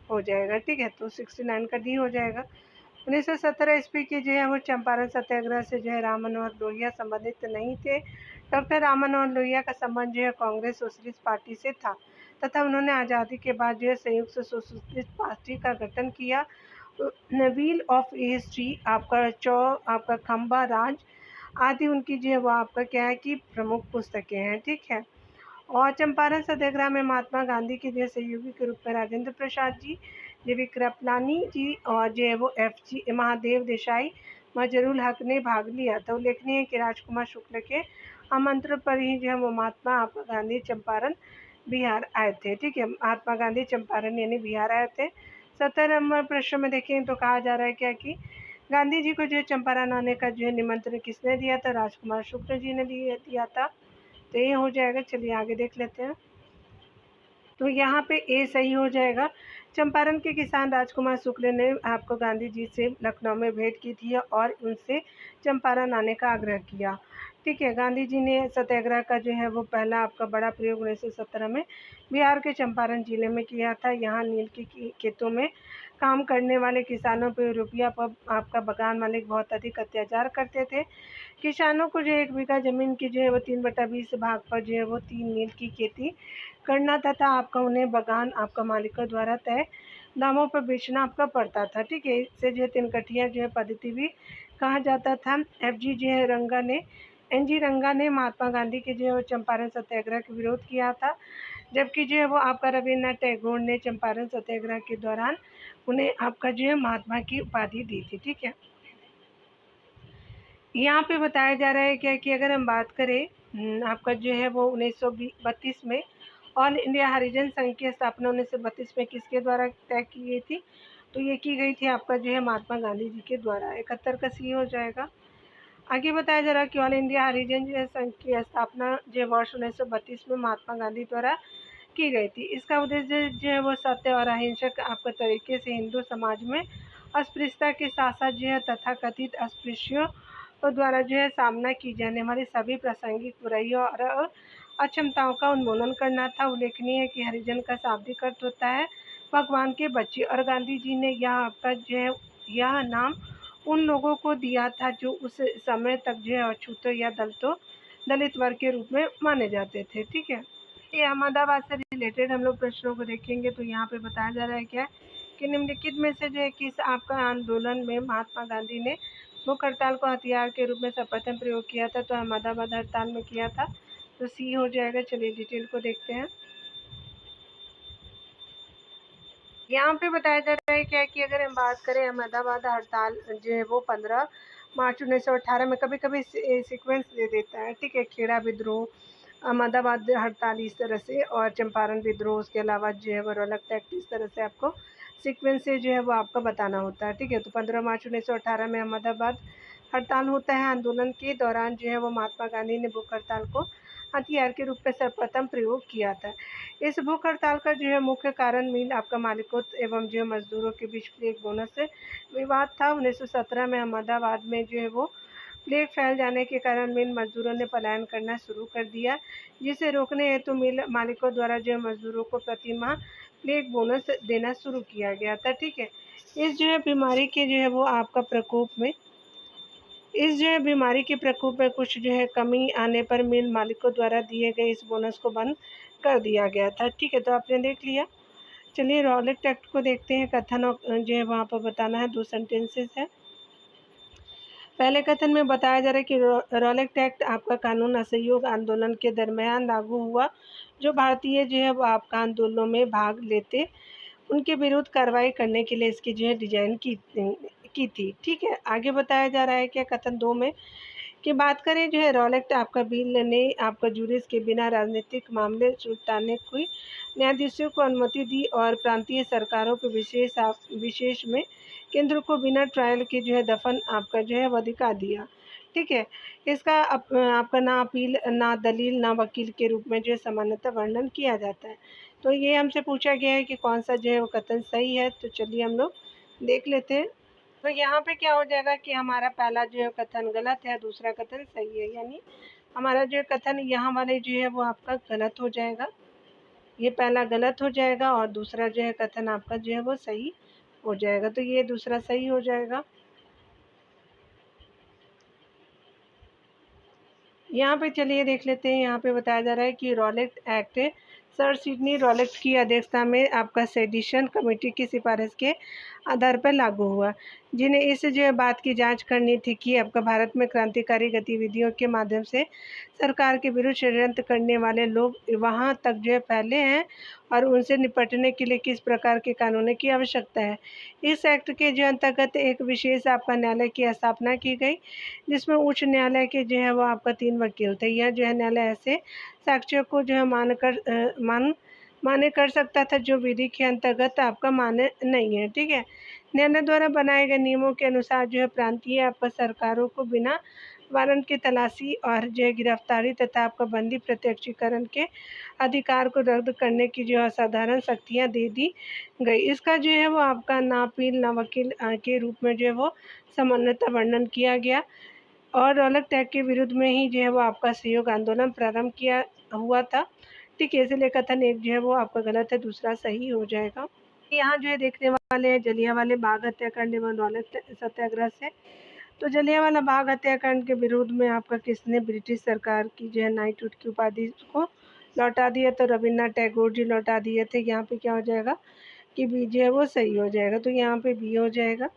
हो जाएगा। ठीक है, तो 69 का डी हो जाएगा। 1917 ईस्वी के जो है वो चंपारण सत्याग्रह से जो है राम मनोहर लोहिया संबंधित नहीं थे। डॉक्टर राम मनोहर लोहिया का संबंध जो है कांग्रेस सोशलिस्ट पार्टी से था तथा उन्होंने आज़ादी के बाद जो है संयुक्त सोशलिस्ट पार्टी का गठन किया। व्हील ऑफ हिस्ट्री, आपका खंबा राज आदि उनकी जो है वो आपका क्या है कि प्रमुख पुस्तकें हैं। ठीक है, और चंपारण सत्याग्रह में महात्मा गांधी के जो सहयोगी के रूप में राजेंद्र प्रसाद जी, जेबी कृपलानी जी और जो है वो FG महादेव देसाई, मजरूल हक ने भाग लिया था। उल्लेखनीय है कि राजकुमार शुक्ल के आमंत्रण पर ही जो है वो महात्मा गांधी चंपारण बिहार आए थे। ठीक है, महात्मा गांधी चंपारण यानी बिहार आए थे। 70 नंबर प्रश्न में देखें तो कहा जा रहा है क्या कि गांधी जी को जो है चंपारण आने का जो है निमंत्रण किसने दिया था? राजकुमार शुक्ल जी ने दिया था। तो ये हो जाएगा। चलिए आगे देख लेते हैं। तो यहाँ पे ए सही हो जाएगा। चंपारण के किसान राजकुमार शुक्ल ने आपको गांधी जी से लखनऊ में भेंट की थी और उनसे चंपारण आने का आग्रह किया। ठीक है, गांधी जी ने सत्याग्रह का जो है वो पहला आपका बड़ा प्रयोग 1917 में बिहार के चंपारण जिले में किया था। यहाँ नील की खेतों में काम करने वाले किसानों पर यूरोपिया पर आपका बगान मालिक बहुत अधिक अत्याचार करते थे। किसानों को जो 1 बीघा जमीन की जो है वो 3/20 भाग पर जो है वो 3 नील की खेती करना तथा आपका उन्हें बगान आपका मालिकों द्वारा तय दामों पर बेचना आपका पड़ता था। ठीक है, इससे जो है 3 जो है पद्धति भी कहा जाता था। FG जो है रंगा ने NG रंगा ने महात्मा गांधी के जो है चंपारण सत्याग्रह का विरोध किया था, जबकि जो है वो आपका रविन्द्रनाथ टैगोर ने चंपारण सत्याग्रह के दौरान उन्हें आपका जो है महात्मा की उपाधि दी थी। ठीक है, यहाँ पे बताया जा रहा है क्या कि अगर हम बात करें आपका जो है वो 1932 में ऑल इंडिया हरिजन संघ की स्थापना 1932 में किसके द्वारा तय की गई थी? तो ये की गई थी आपका जो है महात्मा गांधी जी के द्वारा। 71 का सी हो जाएगा। आगे बताया जा रहा है कि ऑल इंडिया हरिजन जो है संघ की स्थापना जो वर्ष 1932 में महात्मा गांधी द्वारा की गई थी। इसका उद्देश्य जो है वो सत्य और अहिंसक आपके तरीके से हिंदू समाज में अस्पृश्यता के साथ साथ जो है तथाकथित अस्पृश्यों द्वारा जो है सामना की जाने वाली सभी प्रासंगिक बुराइयों और अक्षमताओं का उन्मूलन करना था। उल्लेखनीय है कि हरिजन का शाब्दिक अर्थ होता है भगवान के बच्चे, और गांधी जी ने यह आपका जो है यह नाम उन लोगों को दिया था जो उस समय तक जो है अछूतों या दलित वर्ग के रूप में माने जाते थे। ठीक है, ये अहमदाबाद से रिलेटेड हम लोग प्रश्नों को देखेंगे। तो यहाँ पे बताया जा रहा है क्या कि निम्नलिखित में से जो है किस आपका आंदोलन में महात्मा गांधी ने भूख हड़ताल को हथियार के रूप में सर्वप्रथम प्रयोग किया था? तो अहमदाबाद हड़ताल में किया था। तो सी हो जाएगा। चलिए डिटेल को देखते हैं। यहाँ पे बताया जा रहा है क्या कि अगर हम बात करें अहमदाबाद हड़ताल जो है वो 15 मार्च 1918 में कभी कभी सीक्वेंस दे देता है। ठीक है, खेड़ा विद्रोह, अहमदाबाद हड़ताल इस तरह से, और चंपारण विद्रोह, उसके अलावा जो है वो रौलक एक्ट, इस तरह से आपको सीक्वेंस से जो है वो आपका बताना होता है। ठीक है, तो 15 मार्च 1918 में अहमदाबाद हड़ताल होता है। आंदोलन के दौरान जो है वो महात्मा गांधी ने भूख हड़ताल को हथियार के रूप में सर्वप्रथम प्रयोग किया था। इस भूख हड़ताल का जो है मुख्य कारण मिल आपका मालिकों एवं जो मजदूरों के बीच प्लेग बोनस से विवाद था। 1917 में अहमदाबाद में जो है वो प्लेग फैल जाने के कारण मिल मजदूरों ने पलायन करना शुरू कर दिया, जिसे रोकने हेतु मिल मालिकों द्वारा जो है मजदूरों को प्रति माह प्लेग बोनस देना शुरू किया गया था। ठीक है, इस जो है बीमारी के जो है वो आपका प्रकोप में इस जो है बीमारी के प्रकोप में कुछ जो है कमी आने पर मिल मालिकों द्वारा दिए गए इस बोनस को बंद कर दिया गया था। ठीक है, तो आपने देख लिया। चलिए रॉलेट एक्ट को देखते हैं। कथन और जो है वहाँ पर बताना है, 2 सेंटेंसेस है। पहले कथन में बताया जा रहा है कि रॉलेट एक्ट आपका कानून असहयोग आंदोलन के दरमियान लागू हुआ। जो भारतीय जो है वो आपका आंदोलनों में भाग लेते उनके विरुद्ध कार्रवाई करने के लिए इसकी जो है डिजाइन की थी। ठीक है, आगे बताया जा रहा है क्या कथन 2 में की बात करें जो है रॉलेक्ट आपका बिल ने आपका जूरिस के बिना राजनीतिक मामले छुटाने की न्यायाधीशों को अनुमति दी और प्रांतीय सरकारों के विशेष में केंद्र को बिना ट्रायल के जो है दफन आपका जो है वो अधिकार दिया। ठीक है, इसका आपका ना अपील ना दलील ना वकील के रूप में जो है सामान्यतः वर्णन किया जाता है। तो ये हमसे पूछा गया है कि कौन सा जो है वो कथन सही है, तो चलिए हम लोग देख लेते हैं। तो यहाँ पे क्या हो जाएगा कि हमारा पहला जो है कथन गलत है, दूसरा कथन सही है, यानी हमारा जो कथन यहाँ वाले जो है वो आपका गलत हो जाएगा, ये पहला गलत हो जाएगा और दूसरा जो है कथन आपका जो है वो सही हो जाएगा। तो ये दूसरा सही हो जाएगा। यहाँ पे चलिए देख लेते हैं, यहाँ पे बताया जा रहा है कि Rowlatt act sir Sydney Rowlatt की अध्यक्षता में आपका सेडिशन कमेटी की सिफारिश के आधार पर लागू हुआ, जिन्हें इस जो है बात की जांच करनी थी कि आपका भारत में क्रांतिकारी गतिविधियों के माध्यम से सरकार के विरुद्ध षड्यंत्र करने वाले लोग वहां तक जो है फैले हैं और उनसे निपटने के लिए किस प्रकार के कानूनों की आवश्यकता है। इस एक्ट के जो अंतर्गत एक विशेष आपका न्यायालय की स्थापना की गई, जिसमें उच्च न्यायालय के जो है वो आपका 3 वकील थे। यह जो है न्यायालय ऐसे साक्ष्यों को जो है मान्य कर सकता था जो विधि के अंतर्गत आपका मान्य नहीं है। ठीक है, न्यायालय द्वारा बनाए गए नियमों के अनुसार जो है प्रांतीय आपका सरकारों को बिना वारंट की तलाशी और जो है गिरफ्तारी तथा आपका बंदी प्रत्यक्षीकरण के अधिकार को रद्द करने की जो असाधारण शक्तियाँ दे दी गई। इसका जो है वो आपका ना अपील ना वकील के रूप में जो है वो सामान्यतः वर्णन किया गया और रॉलेट टैग के विरुद्ध में ही जो है वो आपका सहयोग आंदोलन प्रारंभ किया हुआ था। ठीक है, इसलिए कथन एक जो है वो आपका गलत है, दूसरा सही हो जाएगा। यहाँ जो है देखने वाले हैं जलियांवाला बाग हत्याकांड एवं रॉलेट सत्याग्रह से। तो जलियांवाला बाग हत्याकांड के विरोध में आपका किसने ब्रिटिश सरकार की जो है नाइटहुड की उपाधि को लौटा दिया, तो रविन्द्रनाथ टैगोर जी लौटा दिए थे। यहाँ पे क्या हो जाएगा कि बी जो है वो सही हो जाएगा, तो यहाँ पे बी हो जाएगा।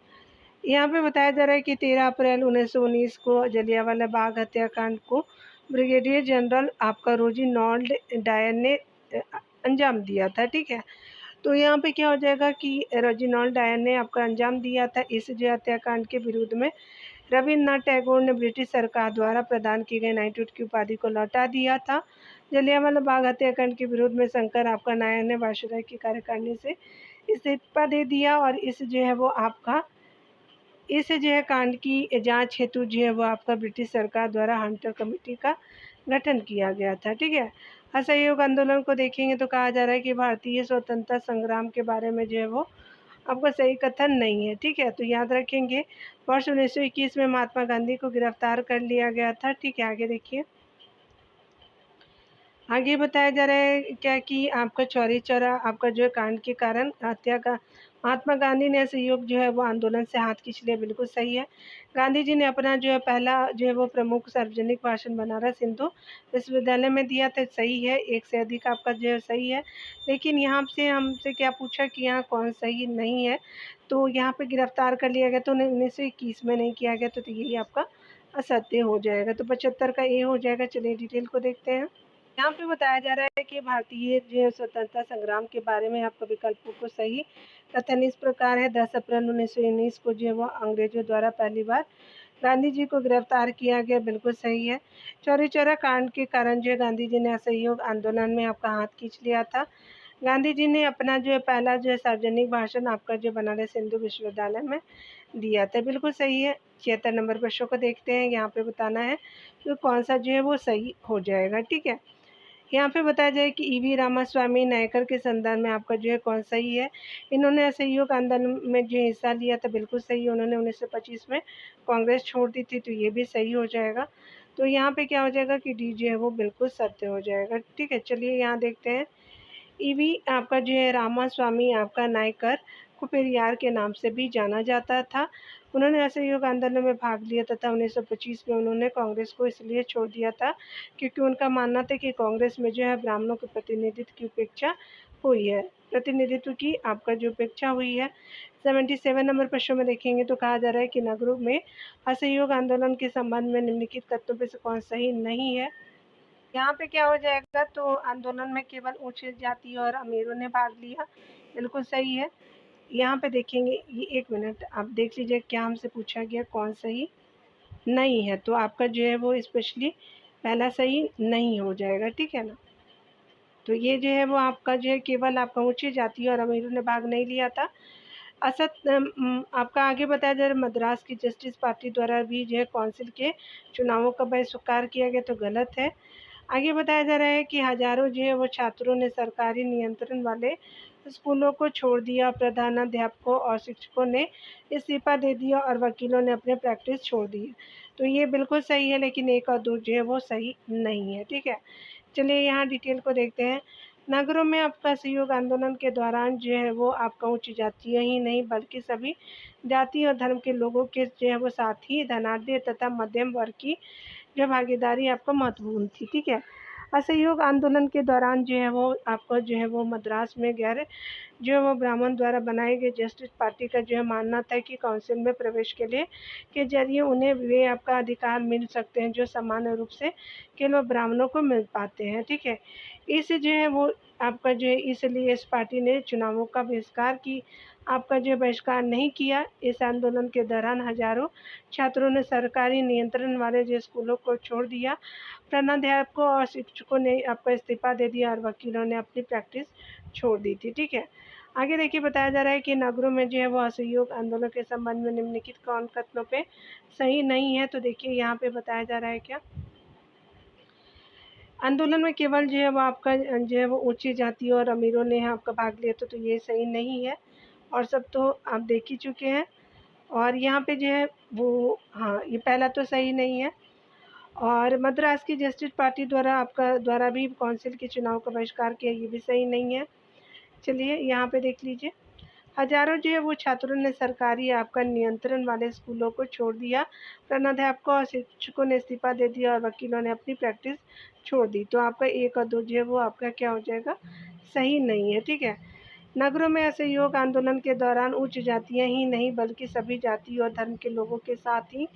यहाँ पे बताया जा रहा है कि 13 अप्रैल 1919 को जलियांवाला बाग हत्याकांड को ब्रिगेडियर जनरल आपका रेजिनाल्ड डायर ने अंजाम दिया था। ठीक है, तो यहाँ पे क्या हो जाएगा कि रेजिनाल्ड डायर ने आपका अंजाम दिया था। इस जो हत्याकांड के विरुद्ध में रविन्द्रनाथ टैगोर ने ब्रिटिश सरकार द्वारा प्रदान की गई नाइटहुड की उपाधि को लौटा दिया था। जलियांवाला बाग हत्याकांड के विरोध में शंकर आपका नायर ने वायसराय की कार्यकारिणी से इस्तीफा दे दिया और इस जो है वो आपका इस जो है कांड की जांच हेतु जो है वो आपका ब्रिटिश सरकार द्वारा हंटर कमेटी का गठन किया गया था। ठीक है, असहयोग आंदोलन को देखेंगे तो कहा जा रहा है कि भारतीय स्वतंत्रता संग्राम के बारे में जो है वो आपका सही कथन नहीं है। ठीक है, तो याद रखेंगे वर्ष 1921 में महात्मा गांधी को गिरफ्तार कर लिया गया था। ठीक है, आगे देखिए, आगे बताया जा रहा है क्या कि आपका चौरी चौरा आपका जो है कांड के कारण हत्या का महात्मा गांधी ने सहयोग जो है वो आंदोलन से हाथ खींच लिया, बिल्कुल सही है। गांधी जी ने अपना जो है पहला जो है वो प्रमुख सार्वजनिक भाषण बनारस हिंदू विश्वविद्यालय में दिया था, सही है। एक से अधिक आपका जो है सही है, लेकिन यहाँ से हमसे क्या पूछा कि यहाँ कौन सही नहीं है, तो यहाँ पे गिरफ्तार कर लिया गया तो 1921 में नहीं किया गया, तो यही आपका असत्य हो जाएगा। तो 75 का ए हो जाएगा। चलिए डिटेल को देखते हैं। यहाँ पे बताया जा रहा है कि भारतीय जो स्वतंत्रता संग्राम के बारे में आपको विकल्पों को सही कथन इस प्रकार है। 10 अप्रैल 1919 को जो है वो अंग्रेजों द्वारा पहली बार गांधी जी को गिरफ्तार किया गया, बिल्कुल सही है। चौरी चौरा कांड के कारण जो है गांधी जी ने असहयोग आंदोलन में आपका हाथ खींच लिया था। गांधी जी ने अपना जो है पहला जो है सार्वजनिक भाषण आपका जो बनारस हिंदू विश्वविद्यालय में दिया था, बिल्कुल सही है। 76 नंबर प्रश्न को देखते हैं। यहाँ पे बताना है कि कौन सा जो है वो सही हो जाएगा। ठीक है, यहाँ पे बताया जाए कि ईवी रामास्वामी नायकर के संदर्भ में आपका जो है कौन सही है। इन्होंने असहयोग आंदोलन में जो हिस्सा लिया था, बिल्कुल सही है। उन्होंने 1925 में कांग्रेस छोड़ दी थी, तो ये भी सही हो जाएगा। तो यहाँ पे क्या हो जाएगा कि डी जो है वो बिल्कुल सत्य हो जाएगा। ठीक है, चलिए यहाँ देखते हैं। ईवी आपका जो है रामास्वामी आपका नायकर को पेरियार के नाम से भी जाना जाता था। उन्होंने असहयोग आंदोलन में भाग लिया तथा 1925 में उन्होंने कांग्रेस को इसलिए छोड़ दिया था क्योंकि उनका मानना था कि कांग्रेस में जो है ब्राह्मणों के प्रतिनिधित्व की आपका जो उपेक्षा हुई है। 77 नंबर प्रश्न में देखेंगे तो कहा जा रहा है कि नगरों में असहयोग आंदोलन के संबंध में निम्नलिखित तत्वों में से कौन सही नहीं है। यहाँ पे क्या हो जाएगा, तो आंदोलन में केवल उच्च जाति और अमीरों ने भाग लिया, बिल्कुल सही है। यहाँ पे देखेंगे, ये एक मिनट आप देख लीजिए क्या हमसे पूछा गया, कौन सही। नहीं है, तो आपका जो है वो स्पेशली पहला सही नहीं हो जाएगा, ठीक है ना। तो ये जो है वो आपका जो है केवल आपका ऊँची जाति और अमीरों ने भाग नहीं लिया था। आपका आगे बताया जा रहा है मद्रास की जस्टिस पार्टी द्वारा भी जो है काउंसिल के चुनावों का बहिष्कार किया गया, तो गलत है। आगे बताया जा रहा है कि हज़ारों जो है वो छात्रों ने सरकारी नियंत्रण वाले स्कूलों को छोड़ दिया, प्रधानाध्यापकों और शिक्षकों ने इस्तीफ़ा दे दिया और वकीलों ने अपनी प्रैक्टिस छोड़ दी। तो ये बिल्कुल सही है, लेकिन 1 और 2 जो है वो सही नहीं है, ठीक है। चलिए यहाँ डिटेल को देखते हैं। नगरों में आपका असहयोग आंदोलन के दौरान जो है वो आपका उच्च जातीय ही नहीं बल्कि सभी जाति और धर्म के लोगों के जो है वो साथ ही धनाढ्य तथा मध्यम वर्ग की जो भागीदारी आपको महत्वपूर्ण थी, ठीक है। असहयोग आंदोलन के दौरान जो है वो आपको जो है वो मद्रास में गैर जो है वो ब्राह्मण द्वारा बनाए गए जस्टिस पार्टी का जो है मानना था कि काउंसिल में प्रवेश के लिए के जरिए उन्हें वे आपका अधिकार मिल सकते हैं जो सामान्य रूप से केवल ब्राह्मणों को मिल पाते हैं, ठीक है। इस जो है वो आपका जो है इसलिए इस पार्टी ने चुनावों का बहिष्कार की आपका जो बहिष्कार नहीं किया। इस आंदोलन के दौरान हजारों छात्रों ने सरकारी नियंत्रण वाले जो स्कूलों को छोड़ दिया, प्रधानाध्यापकों और शिक्षकों ने आपका इस्तीफा दे दिया और वकीलों ने अपनी प्रैक्टिस छोड़ दी थी, ठीक है। आगे देखिए बताया जा रहा है कि नगरों में जो है वो असहयोग आंदोलन के संबंध में निम्नलिखित कौन कथनों पे सही नहीं है, तो देखिए यहाँ पे बताया जा रहा है क्या आंदोलन में केवल जो है वो आपका जो है वो ऊंची जाति और अमीरों ने आपका भाग लिया तो ये सही नहीं है, और सब तो आप देख ही चुके हैं। और यहाँ पे जो है वो हाँ ये पहला तो सही नहीं है। और मद्रास की जस्टिस पार्टी द्वारा आपका द्वारा भी काउंसिल के चुनाव का बहिष्कार किया, ये भी सही नहीं है। चलिए यहाँ पे देख लीजिए, हजारों जो है वो छात्रों ने सरकारी आपका नियंत्रण वाले स्कूलों को छोड़ दिया, प्रधानाध्यापकों और शिक्षकों ने इस्तीफा दे दिया और वकीलों ने अपनी प्रैक्टिस छोड़ दी। तो आपका 1 और 2 जो है वो आपका क्या हो जाएगा, सही नहीं है, ठीक है। नगरों में असहयोग आंदोलन के दौरान उच्च जातियां ही नहीं बल्कि सभी जाति और धर्म के लोगों के साथ ही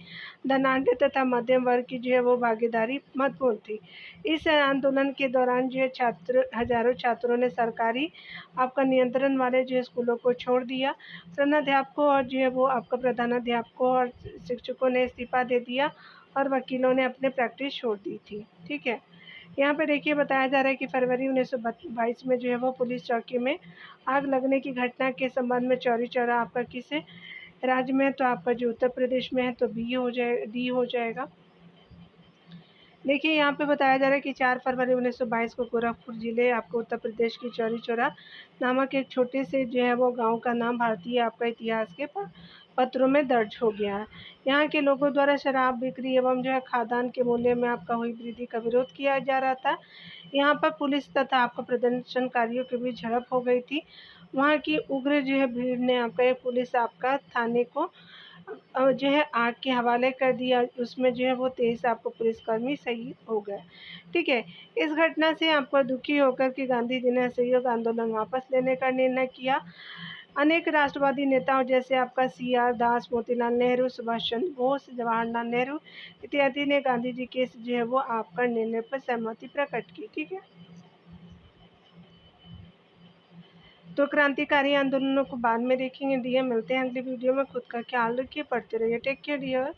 धनाढ्य तथा मध्यम वर्ग की जो है वो भागीदारी महत्वपूर्ण थी। इस आंदोलन के दौरान जो है हजारों छात्रों ने सरकारी आपका नियंत्रण वाले जो है स्कूलों को छोड़ दिया, प्रधानाध्यापकों और जो है वो आपका प्रधानाध्यापकों और शिक्षकों ने इस्तीफा दे दिया और वकीलों ने अपने प्रैक्टिस छोड़ दी थी, ठीक है। यहाँ पे देखिए बताया जा रहा है कि फरवरी 1922 में जो है वो पुलिस चौकी में आग लगने की घटना के संबंध में चौरी चौरा आपका किस राज्य में है, तो आपका जो उत्तर प्रदेश में है तो डी हो जाएगा। देखिए यहाँ पे बताया जा रहा है कि 4 फरवरी 1922 को गोरखपुर जिले आपको उत्तर प्रदेश की चौरी चौरा नामक एक छोटे से जो है वो गांव का नाम भारतीय आपका इतिहास के पत्रों में दर्ज हो गया है। यहाँ के लोगों द्वारा शराब बिक्री एवं जो है खाद्यान्न के मूल्य में आपका हुई वृद्धि का विरोध किया जा रहा था। यहाँ पर पुलिस तथा आपका प्रदर्शनकारियों के बीच झड़प हो गई थी। वहाँ की उग्र जो है भीड़ ने आपका पुलिस आपका थाने को जो है आग के हवाले कर दिया, उसमें जो है वो 23 आपको पुलिसकर्मी शहीद हो गए, ठीक है। इस घटना से आपको दुखी होकर के गांधी जी ने असहयोग आंदोलन वापस लेने का निर्णय किया। अनेक राष्ट्रवादी नेताओं जैसे आपका CR दास, मोतीलाल नेहरू, सुभाष चंद्र बोस, जवाहरलाल नेहरू इत्यादि ने गांधी जी के जो है वो आपका निर्णय पर सहमति प्रकट की, ठीक है। तो क्रांतिकारी आंदोलनों को बाद में देखेंगे डियर, मिलते हैं अगली वीडियो में। खुद का ख्याल रखिए, पढ़ते रहिए, टेक केयर डियर।